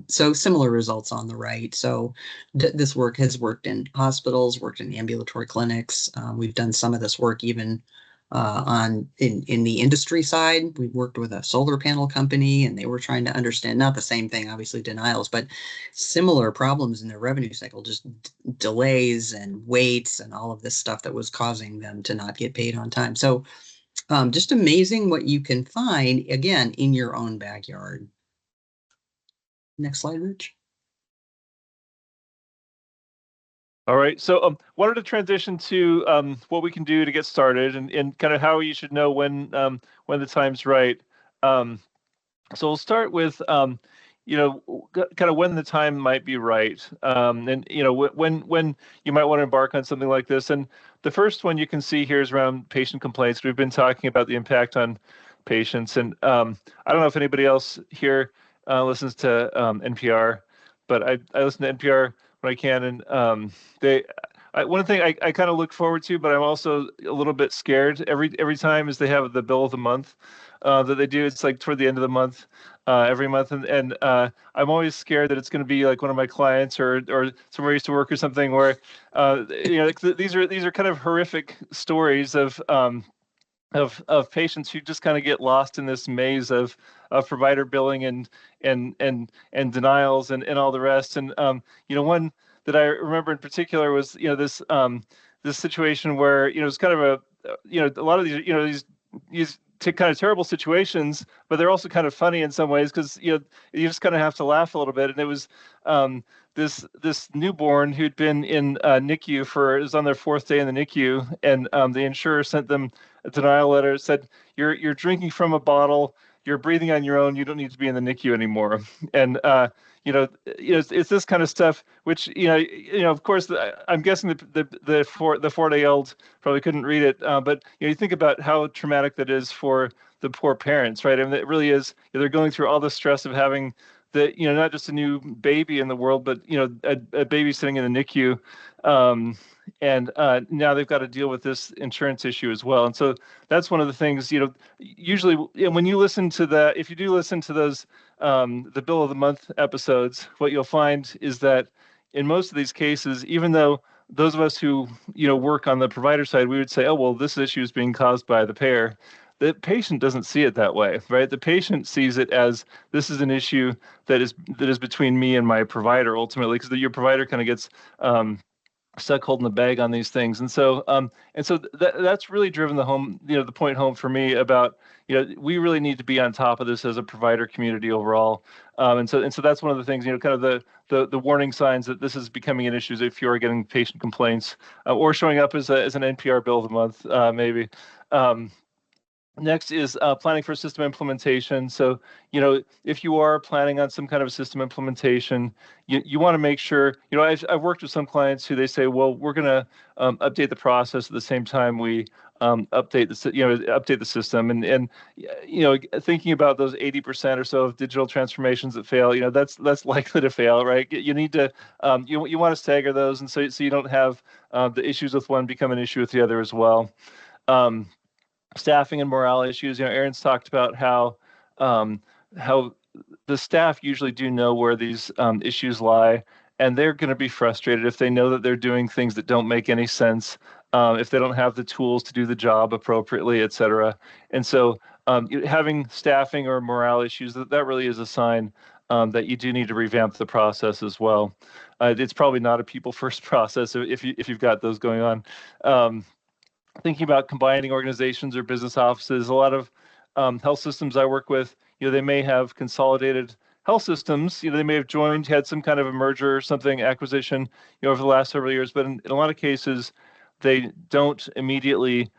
So similar results on the right. So this work has worked in hospitals, worked in ambulatory clinics. We've done some of this work even in the industry side. We worked with a solar panel company, and they were trying to understand, not the same thing, obviously denials, but similar problems in their revenue cycle, just delays and waits and all of this stuff that was causing them to not get paid on time. So just amazing what you can find, again, in your own backyard. Next slide, Rich. All right, so wanted to transition to what we can do to get started and kind of how you should know when the time's right. So we'll start with you know, kind of when the time might be right, and you know when you might want to embark on something like this. And the first one you can see here is around patient complaints. We've been talking about the impact on patients, and I don't know if anybody else here listens to NPR, but I listen to NPR when I can, and one thing I kind of look forward to, but I'm also a little bit scared every time is they have the bill of the month that they do. It's like toward the end of the month, every month, and I'm always scared that it's going to be like one of my clients or somewhere I used to work or something where like these are kind of horrific stories of patients who just kind of get lost in this maze of provider billing and denials and all the rest. And one that I remember in particular was this situation where it's kind of a lot of these kind of terrible situations, but they're also kind of funny in some ways because you just kind of have to laugh a little bit. And it was this newborn who'd been in NICU it was on their 4th day in the NICU, and the insurer sent them a denial letter. Said you're drinking from a bottle, you're breathing on your own, you don't need to be in the NICU anymore. And it's this kind of stuff which of course I'm guessing the 4-day-old probably couldn't read it, but you think about how traumatic that is for the poor parents, right? I mean, it really is. They're going through all the stress of having not just a new baby in the world, but a baby sitting in the NICU, and now they've got to deal with this insurance issue as well. And so that's one of the things. Usually when you listen to if you do listen to those the bill of the month episodes, what you'll find is that in most of these cases, even though those of us who work on the provider side, we would say, oh well, this issue is being caused by the payer. The patient doesn't see it that way, right? The patient sees it as this is an issue that is between me and my provider ultimately, because your provider kind of gets stuck holding the bag on these things. And so that's really driven the point home for me about we really need to be on top of this as a provider community overall. And so that's one of the things, kind of the warning signs that this is becoming an issue is if you're getting patient complaints or showing up as an NPR bill of the month, maybe. Next is planning for system implementation. So, if you are planning on some kind of a system implementation, you want to make sure, I've worked with some clients who they say, well, we're going to update the process at the same time we update the system. And thinking about those 80% or so of digital transformations that fail, that's likely to fail, right? You need to, you want to stagger those. And so you don't have the issues with one become an issue with the other as well. Staffing and morale issues. Erin's talked about how the staff usually do know where these issues lie, and they're going to be frustrated if they know that they're doing things that don't make any sense, if they don't have the tools to do the job appropriately, et cetera. And so having staffing or morale issues, that really is a sign that you do need to revamp the process as well. It's probably not a people first process if you've got those going on. Thinking about combining organizations or business offices, a lot of health systems I work with, they may have consolidated health systems. They may have had some kind of a merger or something, acquisition, over the last several years. But in a lot of cases, they don't immediately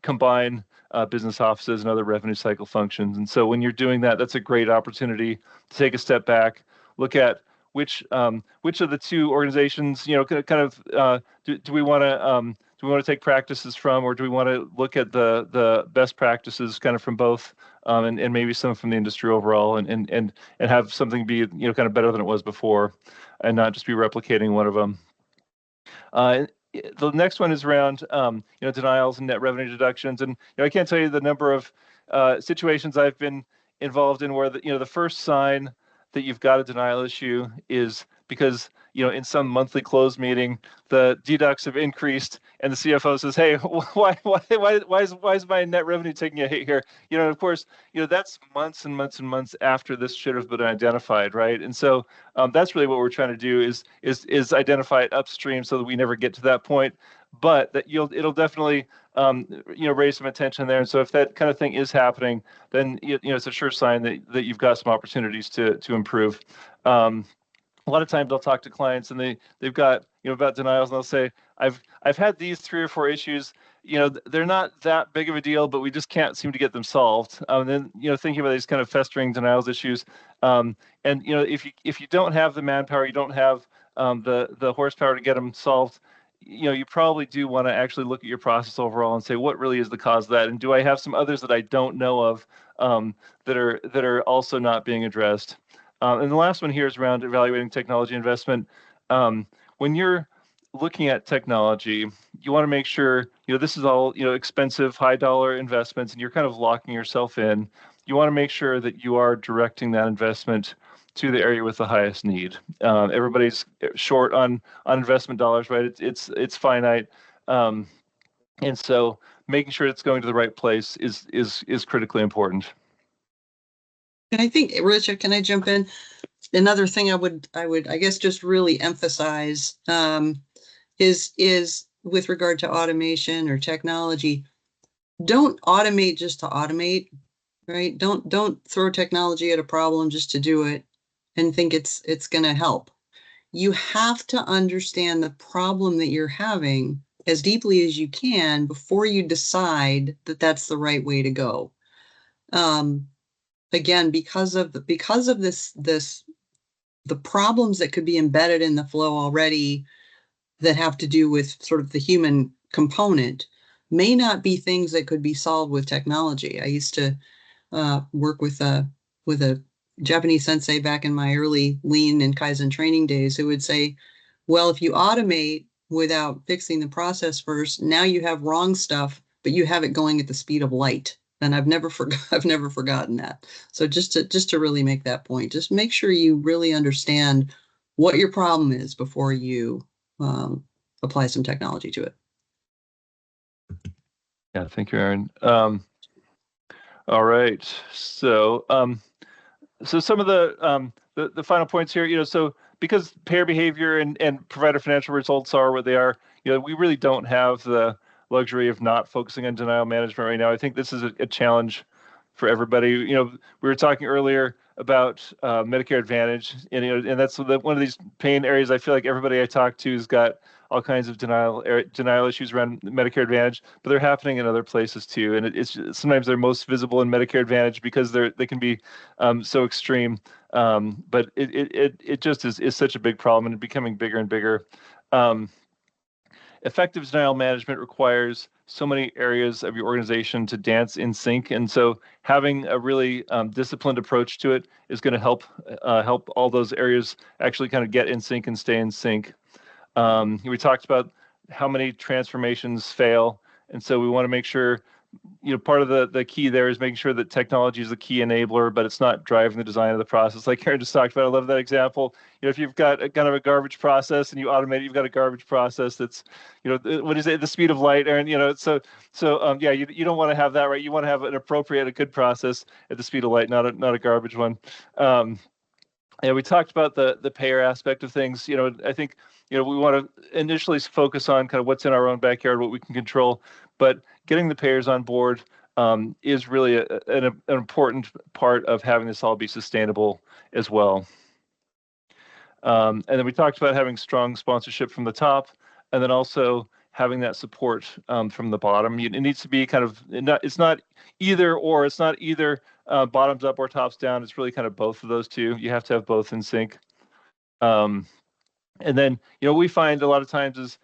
combine business offices and other revenue cycle functions. And so when you're doing that, that's a great opportunity to take a step back, look at which of the two organizations, kind of do we want to take practices from, or do we want to look at the best practices kind of from both, and maybe some from the industry overall, and have something be kind of better than it was before, and not just be replicating one of them. The next one is around denials and net revenue deductions, and I can't tell you the number of situations I've been involved in where the first sign that you've got a denial issue is because in some monthly close meeting the deducts have increased and the CFO says, hey, why is my net revenue taking a hit here? Of course, that's months and months and months after this should have been identified, right? And so that's really what we're trying to do is identify it upstream so that we never get to that point. But that it'll definitely raise some attention there. And so if that kind of thing is happening, then it's a sure sign that you've got some opportunities to improve. A lot of times I'll talk to clients and they've got about denials, and they'll say, I've had these 3 or 4 issues. They're not that big of a deal, but we just can't seem to get them solved. And then thinking about these kind of festering denials issues, and if you don't have the manpower, you don't have the horsepower to get them solved, you probably do want to actually look at your process overall and say, what really is the cause of that? And do I have some others that I don't know of that are also not being addressed? And the last one here is around evaluating technology investment. When you're looking at technology, you want to make sure, this is all, expensive, high dollar investments, and you're kind of locking yourself in. You want to make sure that you are directing that investment to the area with the highest need. Everybody's short on investment dollars, right? It's finite, and so making sure it's going to the right place is critically important. And I think, Richard, can I jump in? Another thing I would I guess just really emphasize is with regard to automation or technology. Don't automate just to automate, right? Don't throw technology at a problem just to do it and think it's going to help. You have to understand the problem that you're having as deeply as you can before you decide that that's the right way to go. Again, because of this the problems that could be embedded in the flow already that have to do with sort of the human component may not be things that could be solved with technology. I used to work with a Japanese sensei back in my early Lean and Kaizen training days who would say, well, if you automate without fixing the process first, now you have wrong stuff, but you have it going at the speed of light. And I've never forgotten that. So just to really make that point, just make sure you really understand what your problem is before you apply some technology to it. Yeah, thank you, Erin. All right, so some of the final points here, so because payer behavior and provider financial results are what they are, we really don't have the luxury of not focusing on denial management right now. I think this is a challenge for everybody. We were talking earlier about Medicare Advantage, and that's one of these pain areas. I feel like everybody I talk to has got all kinds of denial issues around Medicare Advantage, but they're happening in other places too. And it's sometimes they're most visible in Medicare Advantage because they can be so extreme. But it just is such a big problem and becoming bigger and bigger. Effective denial management requires so many areas of your organization to dance in sync, and so having a really disciplined approach to it is going to help all those areas actually kind of get in sync and stay in sync. We talked about how many transformations fail, and so we want to make sure, part of the key there is making sure that technology is the key enabler, but it's not driving the design of the process. Like Erin just talked about, I love that example. If you've got a kind of a garbage process and you automate it, you've got a garbage process that's, what is it, the speed of light, Erin? So yeah, you don't want to have that, right? You want to have an appropriate, a good process at the speed of light, not a garbage one. Yeah, we talked about the payer aspect of things. I think we want to initially focus on kind of what's in our own backyard, what we can control, but getting the payers on board is really an important part of having this all be sustainable as well. And then we talked about having strong sponsorship from the top, and then also having that support from the bottom. It needs to be kind of it's not either or. It's not either bottoms up or tops down. It's really kind of both of those two. You have to have both in sync. And then we find a lot of times is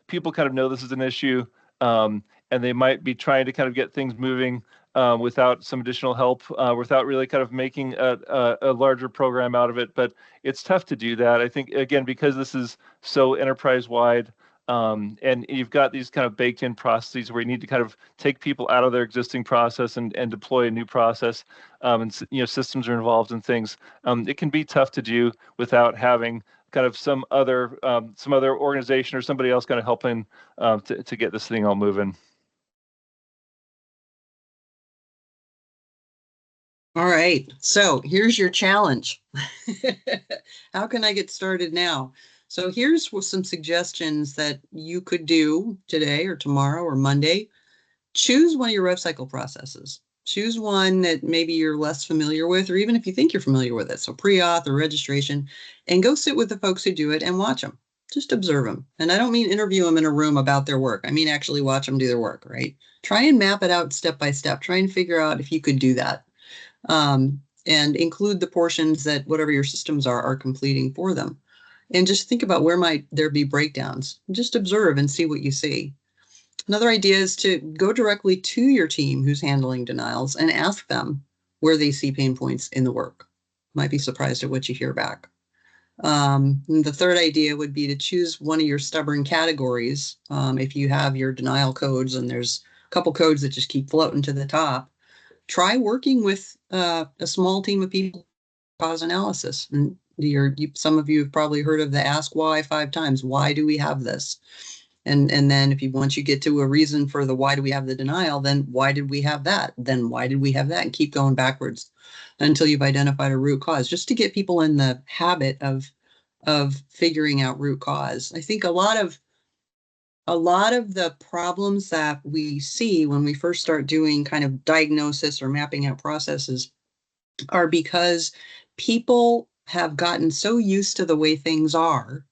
people kind of know this is an issue, and they might be trying to kind of get things moving without some additional help, without really kind of making a larger program out of it. But it's tough to do that. I think, again, because this is so enterprise-wide, and you've got these kind of baked-in processes where you need to kind of take people out of their existing process and deploy a new process, and systems are involved in things. It can be tough to do without having kind of some other organization or somebody else kind of helping to get this thing all moving. All right, so here's your challenge. How can I get started now? So here's some suggestions that you could do today or tomorrow or Monday. Choose one of your rev cycle processes. Choose one that maybe you're less familiar with, or even if you think you're familiar with it. So pre-auth or registration, and go sit with the folks who do it and watch them. Just observe them. And I don't mean interview them in a room about their work. I mean actually watch them do their work, right? Try and map it out step by step. Try and figure out if you could do that. And include the portions that whatever your systems are completing for them. And just think about where might there be breakdowns. Just observe and see what you see. Another idea is to go directly to your team who's handling denials and ask them where they see pain points in the work. Might be surprised at what you hear back. The third idea would be to choose one of your stubborn categories. If you have your denial codes and there's a couple codes that just keep floating to the top, try working with a small team of people, cause analysis. And some of you have probably heard of the ask why 5 times. Why do we have this? And then once you get to a reason for the why do we have the denial, then why did we have that? Then why did we have that? And keep going backwards until you've identified a root cause, just to get people in the habit of figuring out root cause. I think a lot of the problems that we see when we first start doing kind of diagnosis or mapping out processes are because people have gotten so used to the way things are.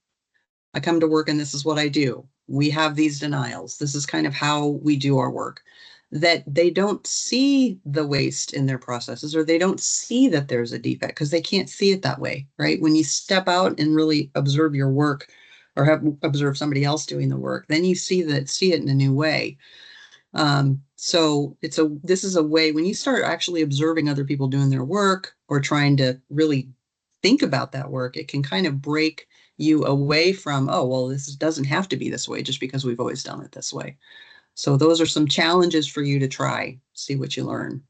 I come to work and this is what I do. We have these denials. This is kind of how we do our work, that they don't see the waste in their processes, or they don't see that there's a defect because they can't see it that way, right? When you step out and really observe your work or observe somebody else doing the work, then you see it in a new way. So this is a way when you start actually observing other people doing their work or trying to really think about that work, it can kind of break you away from, oh, well, this doesn't have to be this way just because we've always done it this way. So those are some challenges for you to try, see what you learn.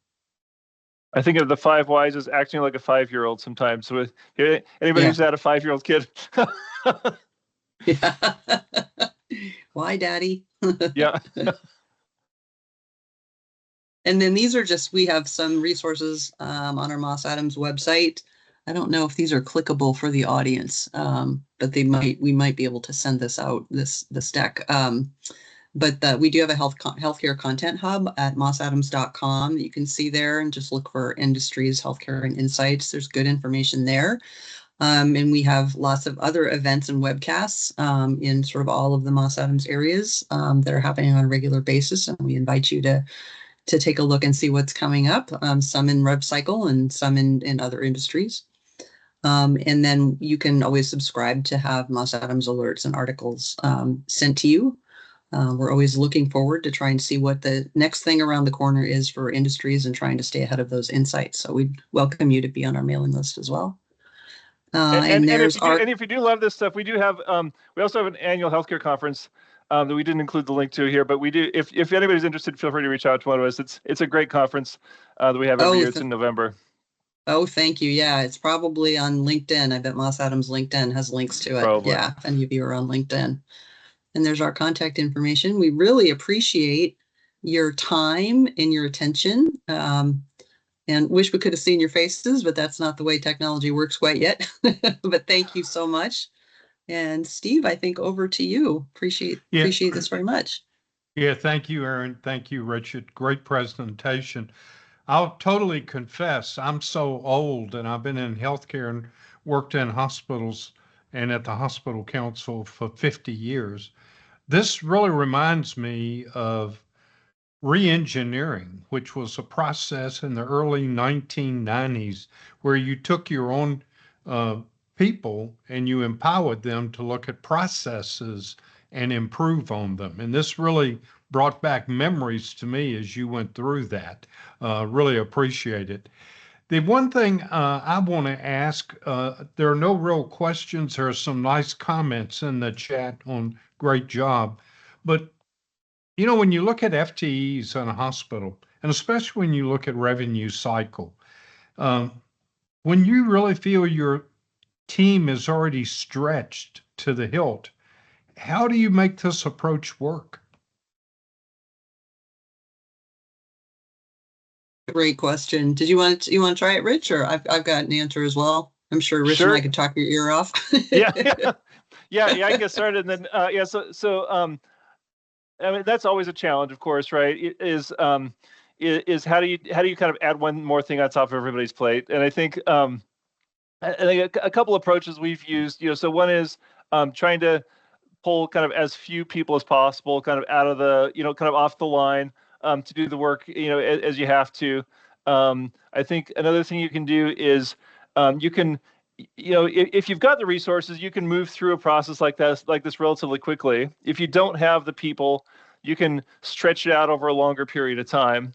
I think of the 5 whys as acting like a 5-year-old sometimes. With anybody who's had a 5-year-old kid. Yeah. Why, Daddy? Yeah. And then we have some resources on our Moss Adams website. I don't know if these are clickable for the audience, but we might be able to send this out, this deck. But we do have a healthcare content hub at mossadams.com that you can see there, and just look for industries, healthcare, and insights. There's good information there. And we have lots of other events and webcasts in sort of all of the Moss Adams areas that are happening on a regular basis. And we invite you to take a look and see what's coming up, some in rev cycle and some in other industries. And then you can always subscribe to have Moss Adams alerts and articles sent to you. We're always looking forward to trying to see what the next thing around the corner is for industries and trying to stay ahead of those insights. So we'd welcome you to be on our mailing list as well. And if you do love this stuff, we do have we also have an annual healthcare conference that we didn't include the link to here, but we do. If anybody's interested, feel free to reach out to one of us. It's a great conference that we have every year. It's in November. Oh, thank you. Yeah, it's probably on LinkedIn. I bet Moss Adams LinkedIn has links to it. Probably. Yeah, if any of you are on LinkedIn. And there's our contact information. We really appreciate your time and your attention. And wish we could have seen your faces, but that's not the way technology works quite yet. But thank you so much. And Steve, I think over to you. Appreciate this very much. Yeah, thank you, Erin. Thank you, Richard. Great presentation. I'll totally confess, I'm so old, and I've been in healthcare and worked in hospitals and at the hospital council for 50 years. This really reminds me of reengineering, which was a process in the early 1990s where you took your own people and you empowered them to look at processes and improve on them. And this really brought back memories to me as you went through that. Really appreciate it. The one thing I want to ask, there are no real questions. There are some nice comments in the chat on great job. But when you look at FTEs in a hospital, and especially when you look at revenue cycle, when you really feel your team is already stretched to the hilt, how do you make this approach work? Great question. Did you want to try it, Rich, or I've got an answer as well? I'm sure Rich and I could talk your ear off. Yeah. I can get started. And then so I mean, that's always a challenge, of course, right? Is how do you kind of add one more thing on top of everybody's plate? And I think a couple approaches we've used, so one is trying to pull kind of as few people as possible, kind of out of the, kind of off the line to do the work, as you have to. I think another thing you can do is you can if you've got the resources, you can move through a process like this relatively quickly. If you don't have the people, you can stretch it out over a longer period of time,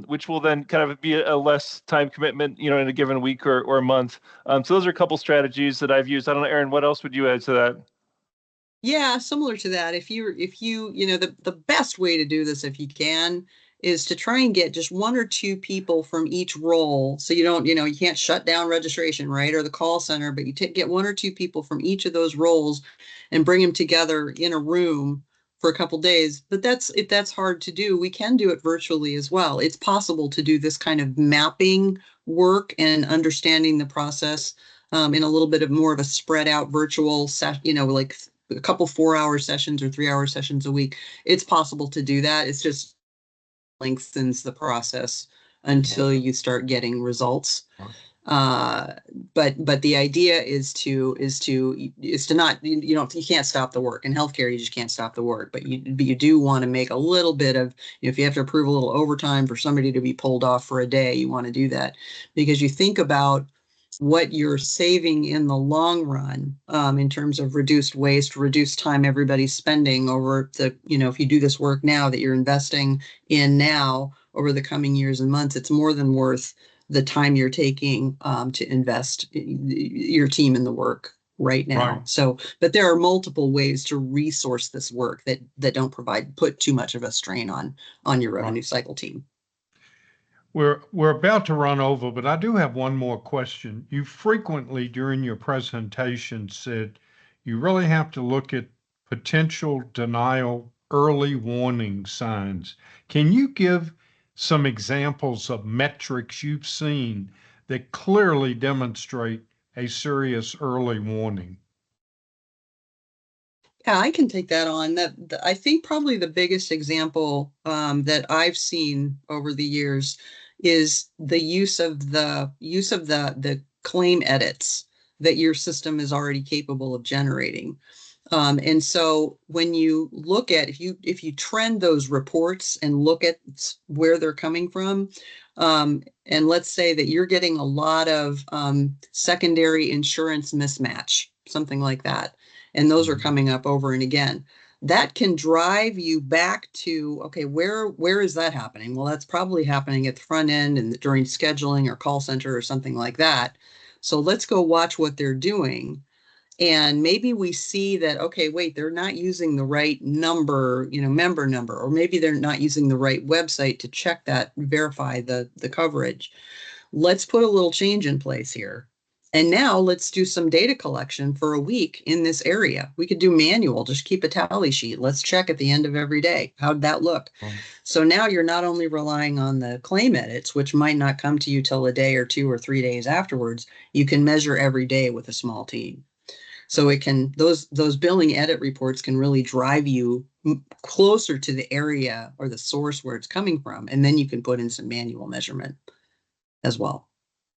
which will then kind of be a less time commitment, in a given week or a month. So those are a couple strategies that I've used. I don't know, Erin, what else would you add to that? Yeah, similar to that. If you, the best way to do this, if you can, is to try and get just one or two people from each role. So you don't, you can't shut down registration, right? Or the call center, but you get one or two people from each of those roles and bring them together in a room for a couple days. But if that's hard to do, we can do it virtually as well. It's possible to do this kind of mapping work and understanding the process in a little bit of more of a spread out virtual like a couple 4-hour sessions or 3-hour sessions a week. It's possible to do that. It's just lengthens the process until you start getting results. But the idea is to not, you can't stop the work. In healthcare, you just can't stop the work, but you do want to make a little bit of, if you have to approve a little overtime for somebody to be pulled off for a day, you want to do that, because you think about what you're saving in the long run, in terms of reduced waste, reduced time everybody's spending over the, if you do this work now that you're investing in now over the coming years and months, it's more than worth the time you're taking to invest your team in the work right now. Right. So, but there are multiple ways to resource this work that don't put too much of a strain on your revenue cycle team. We're about to run over, but I do have one more question. You frequently during your presentation said you really have to look at potential denial early warning signs. Can you give some examples of metrics you've seen that clearly demonstrate a serious early warning? Yeah, I can take that on. I think probably the biggest example that I've seen over the years is the use of the claim edits that your system is already capable of generating. And so when you look at, if you trend those reports and look at where they're coming from, and let's say that you're getting a lot of secondary insurance mismatch, something like that, and those are coming up over and again, that can drive you back to, okay, where is that happening? Well, that's probably happening at the front end and during scheduling or call center or something like that. So let's go watch what they're doing. And maybe we see that, okay, wait, they're not using the right number, member number, or maybe they're not using the right website to check that, verify the coverage. Let's put a little change in place here. And now let's do some data collection for a week in this area. We could do manual, just keep a tally sheet. Let's check at the end of every day. How'd that look? So now you're not only relying on the claim edits, which might not come to you till a day or 2 or 3 days afterwards. You can measure every day with a small team. So it can, those billing edit reports can really drive you closer to the area or the source where it's coming from. And then you can put in some manual measurement as well.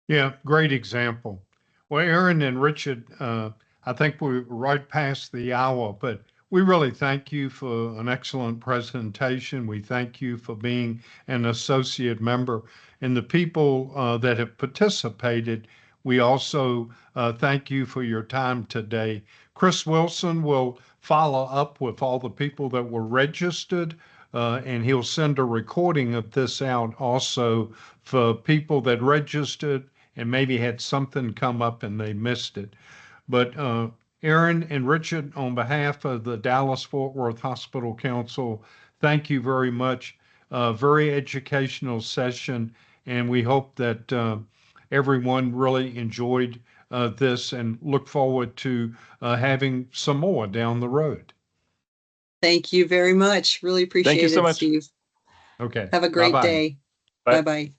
Yeah, great example. Well, Erin and Richard, I think we're right past the hour, but we really thank you for an excellent presentation. We thank you for being an associate member, and the people that have participated. We also thank you for your time today. Chris Wilson will follow up with all the people that were registered, and he'll send a recording of this out also for people that registered and maybe had something come up and they missed it. But Erin and Richard, on behalf of the Dallas-Fort Worth Hospital Council, thank you very much. Very educational session, and we hope that everyone really enjoyed this and look forward to having some more down the road. Thank you very much. Really appreciate it, Thank you so much, Steve. Okay. Have a great Bye-bye. day. Bye. Bye-bye.